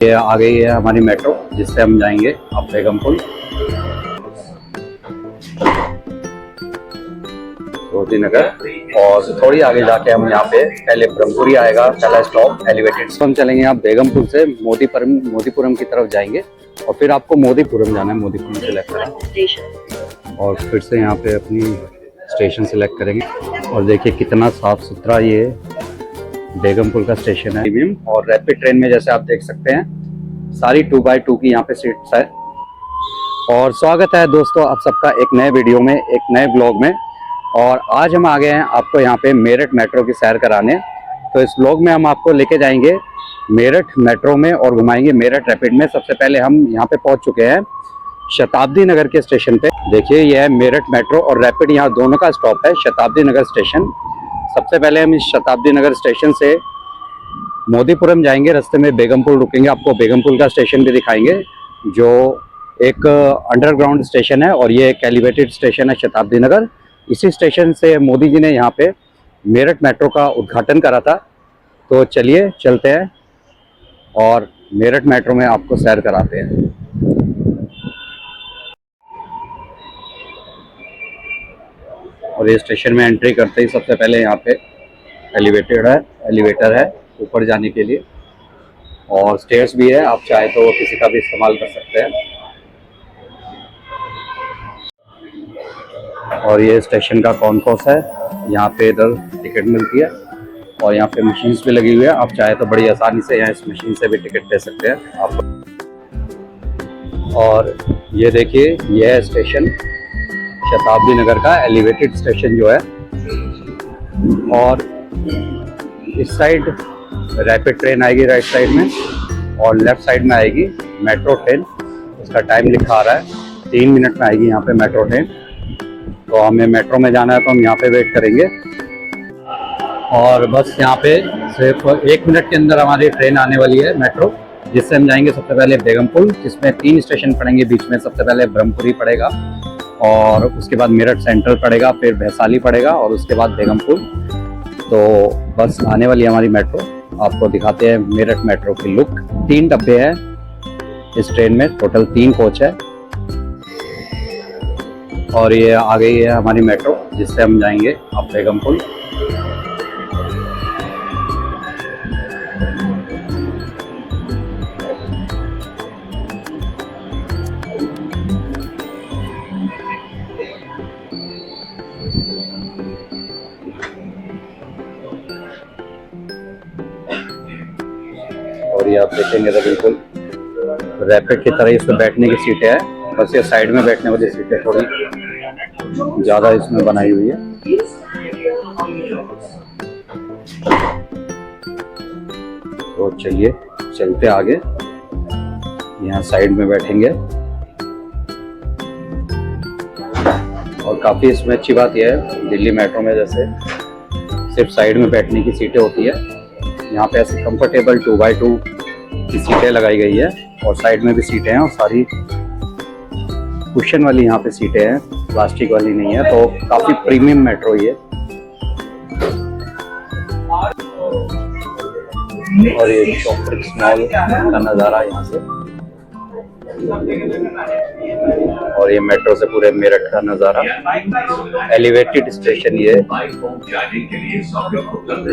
ये आ गई है हमारी मेट्रो, जिससे हम जाएंगे अब बेगमपुल। मोदी नगर और थोड़ी आगे जाके हम यहाँ पे पहले ब्रह्मपुरी आएगा, पहला स्टॉप एलिवेटेड। हम चलेंगे आप बेगमपुल से मोदीपुरम की तरफ जाएंगे और फिर आपको मोदीपुरम जाना है। मोदीपुरम सेलेक्ट करें और फिर से यहाँ पे अपनी स्टेशन सेलेक्ट करेंगे। और देखिए कितना साफ सुथरा ये बेगमपुल का स्टेशन है। और रैपिड ट्रेन में जैसे आप देख सकते हैं सारी 2x2 की यहाँ पे सीट्स है। और स्वागत है दोस्तों आप सबका एक नए वीडियो में, एक नए ब्लॉग में। और आज हम आ गए हैं आपको यहाँ पे मेरठ मेट्रो की सैर कराने। तो इस ब्लॉग में हम आपको लेके जाएंगे मेरठ मेट्रो में और घुमाएंगे मेरठ रैपिड में। सबसे पहले हम यहाँ पे पहुँच चुके हैं शताब्दी नगर के स्टेशन पे। देखिए यह है मेरठ मेट्रो और रैपिड, यहाँ दोनों का स्टॉप है शताब्दी नगर स्टेशन। सबसे पहले हम इस शताब्दी नगर स्टेशन से मोदीपुरम जाएंगे, रास्ते में बेगमपुल रुकेंगे, आपको बेगमपुल का स्टेशन भी दिखाएंगे जो एक अंडरग्राउंड स्टेशन है और ये एक एलिवेटेड स्टेशन है शताब्दी नगर। इसी स्टेशन से मोदी जी ने यहाँ पे मेरठ मेट्रो का उद्घाटन करा था। तो चलिए चलते हैं और मेरठ मेट्रो में आपको सैर कराते हैं। और ये स्टेशन में एंट्री करते ही सबसे पहले यहाँ पे एलिवेटर है ऊपर जाने के लिए, और स्टेयर्स भी है, आप चाहे तो किसी का भी इस्तेमाल कर सकते हैं। और ये स्टेशन का कॉन्कोर्स है, यहाँ पे इधर टिकट मिलती है और यहाँ पे मशीन्स भी लगी हुई है। आप चाहे तो बड़ी आसानी से यहाँ इस मशीन से भी टिकट ले सकते हैं आप। और ये देखिए यह है स्टेशन शताब्दी नगर का एलिवेटेड स्टेशन जो है। और इस साइड रैपिड ट्रेन आएगी राइट साइड में और लेफ्ट साइड में आएगी मेट्रो ट्रेन। इसका टाइम लिखा आ रहा है 3 मिनट में आएगी यहाँ पे मेट्रो ट्रेन। तो हमें मेट्रो में जाना है तो हम यहाँ पे वेट करेंगे। और बस यहाँ पे सिर्फ 1 मिनट के अंदर हमारी ट्रेन आने वाली है मेट्रो, जिससे हम जाएंगे सबसे पहले बेगमपुल, जिसमें 3 स्टेशन पड़ेंगे बीच में। सबसे पहले ब्रह्मपुरी पड़ेगा और उसके बाद मेरठ सेंट्रल पड़ेगा, फिर वैशाली पड़ेगा और उसके बाद बेगमपुल। तो बस आने वाली हमारी मेट्रो, आपको दिखाते हैं मेरठ मेट्रो की लुक। 3 डब्बे हैं इस ट्रेन में, टोटल 3 कोच है। और ये आ गई है हमारी मेट्रो, जिससे हम जाएंगे अब बेगमपुल। और ये आप देखेंगे तो बिल्कुल रैपिड की तरह इसमें बैठने की सीटें हैं, बस ये साइड में बैठने वाली सीटें थोड़ी ज़्यादा इसमें बनाई हुई है। तो चलिए चलते आगे, यहाँ साइड में बैठेंगे। और काफ़ी इसमें अच्छी बात यह है दिल्ली मेट्रो में जैसे सिर्फ साइड में बैठने की सीटें होती है, यहाँ पे ऐसे कंफर्टेबल 2x2 की सीटें लगाई गई है और साइड में भी सीटें हैं और सारी कुशन वाली यहाँ पे सीटें हैं, प्लास्टिक वाली नहीं है। तो काफी प्रीमियम मेट्रो ये। और ये शॉपिंग मॉल का नज़ारा यहाँ से, और ये मेट्रो से पूरे मेरठ का नज़ारा। एलिवेटेड स्टेशन ये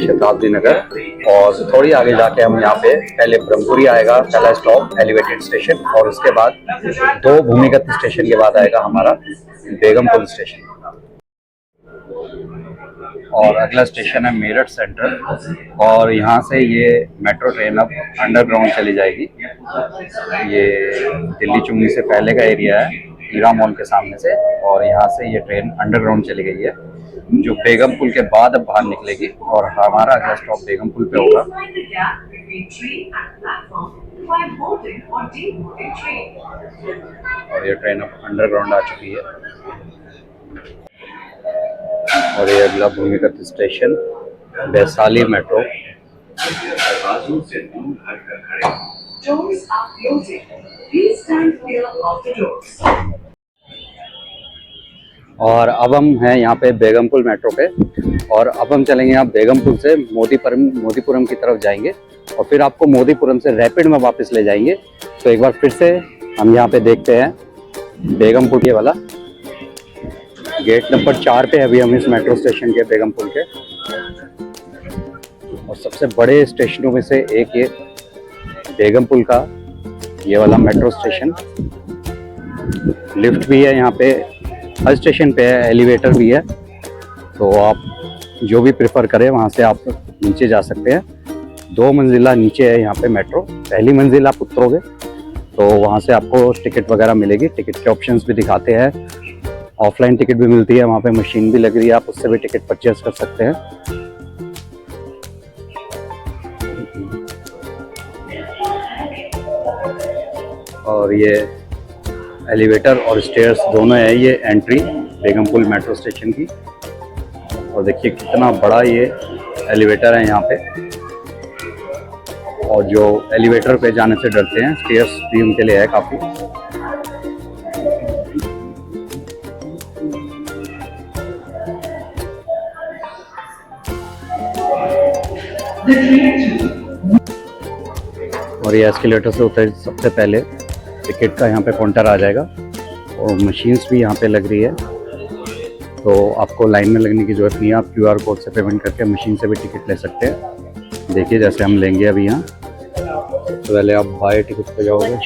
शताब्दी नगर। और थोड़ी आगे जाके हम यहाँ पे पहले ब्रह्मपुरी आएगा, पहला स्टॉप एलिवेटेड स्टेशन, और उसके बाद 2 भूमिगत स्टेशन के बाद आएगा हमारा बेगमपुल स्टेशन। और अगला स्टेशन है मेरठ सेंट्रल। और यहाँ से ये मेट्रो ट्रेन अब अंडरग्राउंड चली जाएगी। ये दिल्ली चुंगी से पहले का एरिया है, हीरा मॉल के सामने से। और यहाँ से ये ट्रेन अंडरग्राउंड चली गई है, जो बेगमपुल के बाद अब बाहर निकलेगी और हमारा अगला स्टॉप बेगमपुल पे होगा। और ये ट्रेन अब अंडरग्राउंड आ चुकी है। और ये अगला भूमिगत स्टेशन वैशाली मेट्रो। और अब हम हैं यहाँ पे बेगमपुल मेट्रो पे। और अब हम चलेंगे यहाँ बेगमपुल से मोदीपुरम की तरफ जाएंगे और फिर आपको मोदीपुरम से रैपिड में वापस ले जाएंगे। तो एक बार फिर से हम यहाँ पे देखते हैं बेगमपुर के वाला गेट नंबर 4 पे अभी हम इस मेट्रो स्टेशन के बेगमपुर के, और सबसे बड़े स्टेशनों में से एक ये बेगमपुर का ये वाला मेट्रो स्टेशन। लिफ्ट भी है यहाँ पे, हर स्टेशन पे है, एलिवेटर भी है। तो आप जो भी प्रेफर करें वहाँ से आप नीचे जा सकते हैं। 2 मंजिला नीचे है यहाँ पे मेट्रो। पहली मंजिल आप उतरोगे तो वहाँ से आपको टिकट वगैरह मिलेगी। टिकट के ऑप्शंस भी दिखाते हैं, ऑफलाइन टिकट भी मिलती है, वहाँ पे मशीन भी लग रही है, आप उससे भी टिकट परचेज कर सकते हैं। और ये एलिवेटर और स्टेयर्स दोनों है ये एंट्री बेगमपुर मेट्रो स्टेशन की। और देखिए कितना बड़ा ये एलिवेटर है यहाँ पे, और जो एलिवेटर पे जाने से डरते हैं स्टेयर्स भी उनके लिए है काफ़ी। और ये एस्केलेटर से उतर सबसे पहले टिकट का यहाँ पे काउंटर आ जाएगा, और मशीन्स भी यहाँ पे लग रही है। तो आपको लाइन में लगने की ज़रूरत नहीं है, आप QR कोड से पेमेंट करके मशीन से भी टिकट ले सकते हैं। देखिए जैसे हम लेंगे अभी यहाँ, तो पहले आप बाय टिकट पे जाओगे,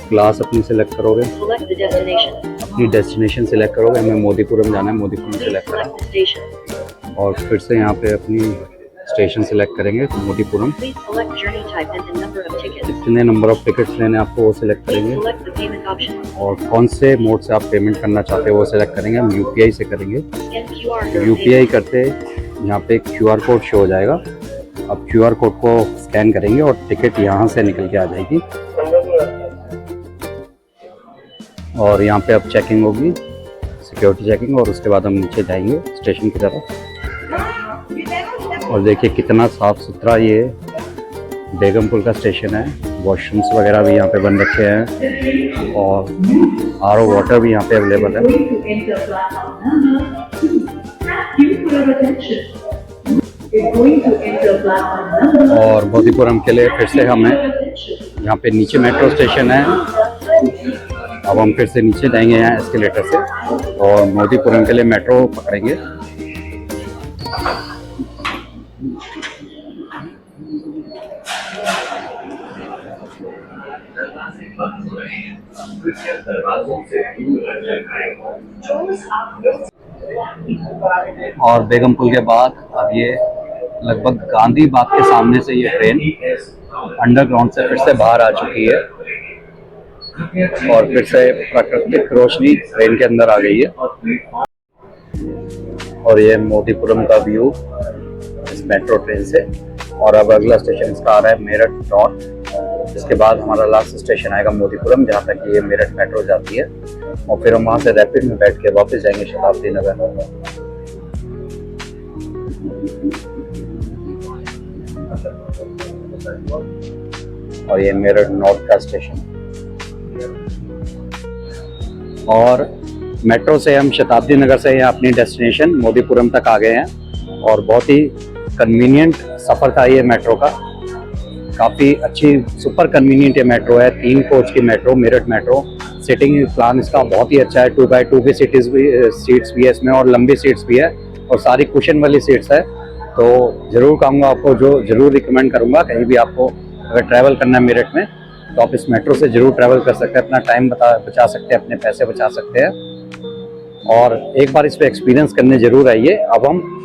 क्लास अपनी सिलेक्ट करोगे, अपनी डेस्टिनेशन सिलेक्ट करोगे। हमें मोदीपुरम जाना है, मोदीपुरम सिलेक्ट करें, और फिर से यहाँ पे अपनी स्टेशन सिलेक्ट करेंगे मोदीपुरम। कितने नंबर ऑफ टिकट्स लेने आपको वो सिलेक्ट करेंगे, और कौन से मोड से आप पेमेंट करना चाहते हैं वो सिलेक्ट करेंगे। हम UPI से करेंगे। UPI करते यहाँ पे QR कोड शो हो जाएगा, अब QR कोड को स्कैन करेंगे और टिकट यहाँ से निकल के आ जाएगी। और यहाँ पे अब चेकिंग होगी, सिक्योरिटी चेकिंग, और उसके बाद हम नीचे जाएंगे स्टेशन की तरफ। और देखिए कितना साफ़ सुथरा ये बेगमपुर का स्टेशन है। वॉशरूम्स वगैरह भी यहाँ पे बन रखे हैं, और RO वाटर भी यहाँ पे अवेलेबल है। और मोदीपुरम के लिए फिर से हमें यहाँ पे नीचे मेट्रो स्टेशन है, अब हम फिर से नीचे जाएंगे यहाँ एस्केलेटर से, और मोदीपुरम के लिए मेट्रो पकड़ेंगे। और बेगमपुर के बाद अब ये लगभग गांधी बाग के सामने से ये ट्रेन अंडरग्राउंड से फिर से बाहर आ चुकी है, और फिर से प्राकृतिक रोशनी ट्रेन के अंदर आ गई है। और ये मोदीपुरम का व्यू इस मेट्रो ट्रेन से। और अब अगला स्टेशन इसका आ रहा है मेरठ नॉर्थ। इसके बाद हमारा लास्ट स्टेशन आएगा मोदीपुरम, जहाँ तक ये मेरठ मेट्रो जाती है, और फिर हम वहाँ से रैपिड में बैठ के वापस जाएंगे शताब्दी नगर। और ये मेरठ नॉर्थ का स्टेशन। और मेट्रो से हम शताब्दी नगर से यहाँ अपनी डेस्टिनेशन मोदीपुरम तक आ गए हैं, और बहुत ही कन्वीनियंट सफ़र था ये मेट्रो का। काफ़ी अच्छी सुपर कन्वीनियंट ये मेट्रो है, 3 कोच की metro, Meerut metro. Sitting plan इसका बहुत ही अच्छा है, 2x2 की सीट्स भी है इसमें, और लंबी सीट्स भी है, और सारी कुशन वाली सीट्स है। तो ज़रूर कहूँगा आपको, जो ज़रूर रिकमेंड करूँगा, कहीं भी आपको अगर ट्रैवल करना है मेरठ में, तो आप इस मेट्रो से ज़रूर ट्रैवल कर सकते हैं, अपना टाइम बचा सकते हैं, अपने पैसे बचा सकते हैं, और एक बार इस पर एक्सपीरियंस करने ज़रूर आइए। अब हम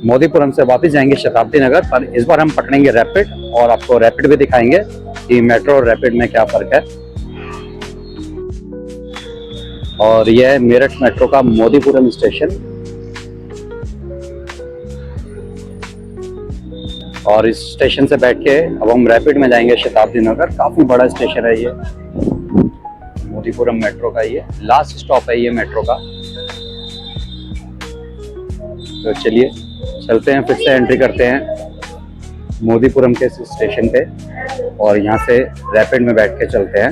मोदीपुरम से वापस जाएंगे शताब्दी नगर, पर इस बार हम पकड़ेंगे रैपिड, और आपको रैपिड भी दिखाएंगे कि मेट्रो और रैपिड में क्या फ़र्क है। और यह है मेरठ मेट्रो का मोदीपुरम स्टेशन, और इस स्टेशन से बैठ के अब हम रैपिड में जाएंगे शताब्दी नगर। काफ़ी बड़ा स्टेशन है ये मोदीपुरम मेट्रो का, ये लास्ट स्टॉप है ये मेट्रो का। तो चलिए चलते हैं, फिर से एंट्री करते हैं मोदीपुरम के स्टेशन पे, और यहाँ से रैपिड में बैठ के चलते हैं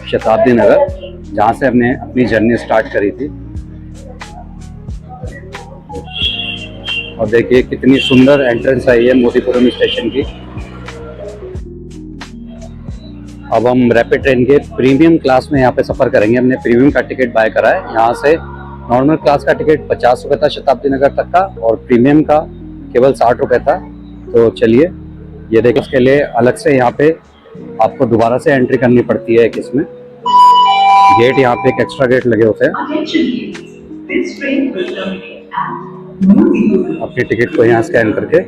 शताब्दी नगर, जहाँ से हमने अपनी जर्नी स्टार्ट करी थी। और देखिए कितनी सुंदर एंट्रेंस है ये मोतीपुरम स्टेशन की। अब हम रैपिड ट्रेन के प्रीमियम क्लास में यहाँ पे सफ़र करेंगे। हमने प्रीमियम का टिकट बाय करा है। यहाँ से नॉर्मल क्लास का टिकट 50 रुपये था शताब्दी नगर तक का, और प्रीमियम का केवल 60 रुपये था। तो चलिए ये देखिए, इसके लिए अलग से यहाँ पे आपको दोबारा से एंट्री करनी पड़ती है। इसमें गेट, यहाँ पे एक एक्स्ट्रा गेट लगे होते हैं। अपनी टिकट को यहाँ स्कैन करके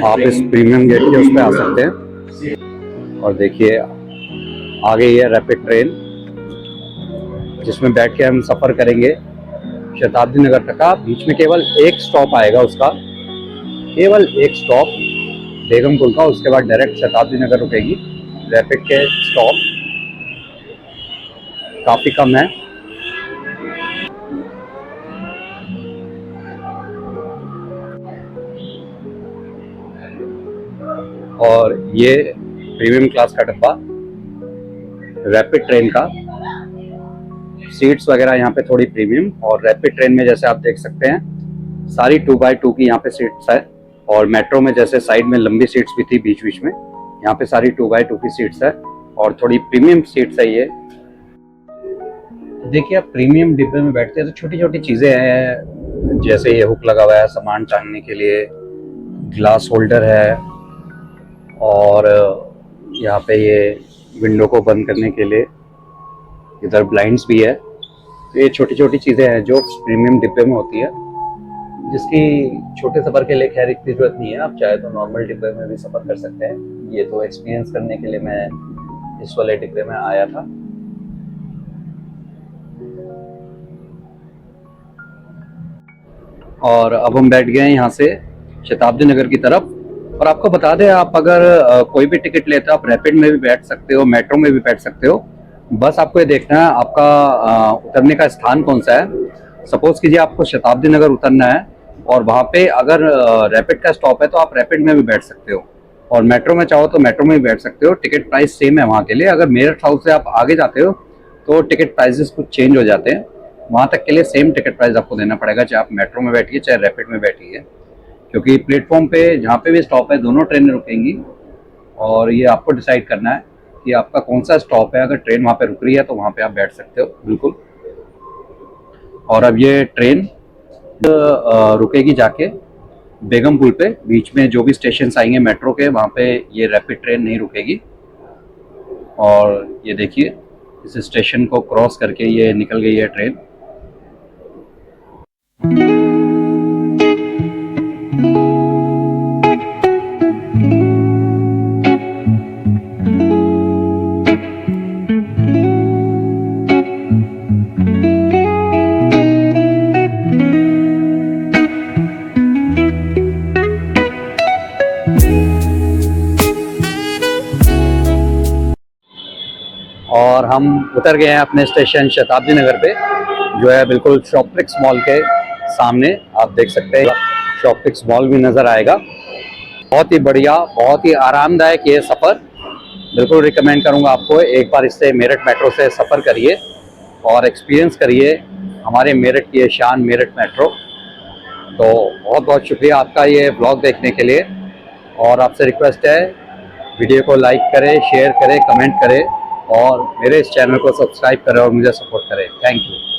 आप इस प्रीमियम गेट के उस पर आ सकते हैं। और देखिए आगे ये रैपिड ट्रेन, जिसमें बैठ के हम सफ़र करेंगे शताब्दी नगर तक का। बीच में केवल एक स्टॉप आएगा उसका, केवल एक स्टॉप बेगमपुर का। उसके बाद डायरेक्ट शताब्दी नगर रुकेगी। रैपिड के स्टॉप काफ़ी कम है। और ये प्रीमियम क्लास का डब्बा रैपिड ट्रेन का। सीट्स वगैरह यहाँ पे थोड़ी प्रीमियम, और रैपिड ट्रेन में जैसे आप देख सकते हैं सारी 2x2 की यहाँ पे सीट्स है। और मेट्रो में जैसे साइड में लंबी सीट्स भी थी बीच बीच में, यहाँ पे सारी 2x2 की सीट्स है और थोड़ी प्रीमियम सीट्स है ये। देखिए आप प्रीमियम डिब्बे में बैठते हैं तो छोटी छोटी चीज़ें हैं, जैसे ये हुक लगा हुआ है सामान टांगने के लिए, ग्लास होल्डर है, और यहाँ पे ये विंडो को बंद करने के लिए इधर ब्लाइंड्स भी है। तो ये छोटी छोटी चीज़ें हैं जो प्रीमियम डिब्बे में होती है, जिसकी छोटे सफ़र के लिए खैर इतनी जरूरत नहीं है। आप चाहे तो नॉर्मल डिब्बे में भी सफ़र कर सकते हैं। ये तो एक्सपीरियंस करने के लिए मैं इस वाले डिब्बे में आया था। और अब हम बैठ गए हैं यहाँ से शताब्दी नगर की तरफ। और आपको बता दें, आप अगर कोई भी टिकट लेते हो आप रैपिड में भी बैठ सकते हो, मेट्रो में भी बैठ सकते हो। बस आपको ये देखना है आपका उतरने का स्थान कौन सा है। सपोज कीजिए आपको शताब्दी नगर उतरना है और वहाँ पे अगर रैपिड का स्टॉप है तो आप रैपिड में भी बैठ सकते हो, और मेट्रो में चाहो तो मेट्रो में भी बैठ सकते हो। टिकट प्राइस सेम है वहाँ के लिए। अगर मेरठ हाउस से आप आगे जाते हो तो टिकट प्राइसेस कुछ चेंज हो जाते हैं। वहाँ तक के लिए सेम टिकट प्राइस आपको देना पड़ेगा, चाहे आप मेट्रो में बैठिए चाहे रैपिड में बैठिए, क्योंकि प्लेटफॉर्म पे जहाँ पे भी स्टॉप है दोनों ट्रेनें रुकेंगी। और ये आपको डिसाइड करना है कि आपका कौन सा स्टॉप है। अगर ट्रेन वहाँ पे रुक रही है तो वहाँ पे आप बैठ सकते हो बिल्कुल। और अब ये ट्रेन रुकेगी जाके बेगमपुर पे। बीच में जो भी स्टेशन आएंगे मेट्रो के, वहाँ पे ये रैपिड ट्रेन नहीं रुकेगी। और ये देखिए इस स्टेशन को क्रॉस करके ये निकल गई है ट्रेन। और हम उतर गए हैं अपने स्टेशन शताब्दी नगर पे, जो है बिल्कुल शॉप्लेक्स मॉल के सामने। आप देख सकते हैं शॉप्लेक्स मॉल भी नज़र आएगा। बहुत ही बढ़िया, बहुत ही आरामदायक ये सफ़र। बिल्कुल रिकमेंड करूँगा आपको, एक बार इससे मेरठ मेट्रो से सफ़र करिए और एक्सपीरियंस करिए हमारे मेरठ की ये शान मेरठ मेट्रो। तो बहुत बहुत शुक्रिया आपका ये ब्लॉग देखने के लिए। और आपसे रिक्वेस्ट है वीडियो को लाइक करें, शेयर करें, कमेंट करें, और मेरे इस चैनल को सब्सक्राइब करें और मुझे सपोर्ट करें। Thank you.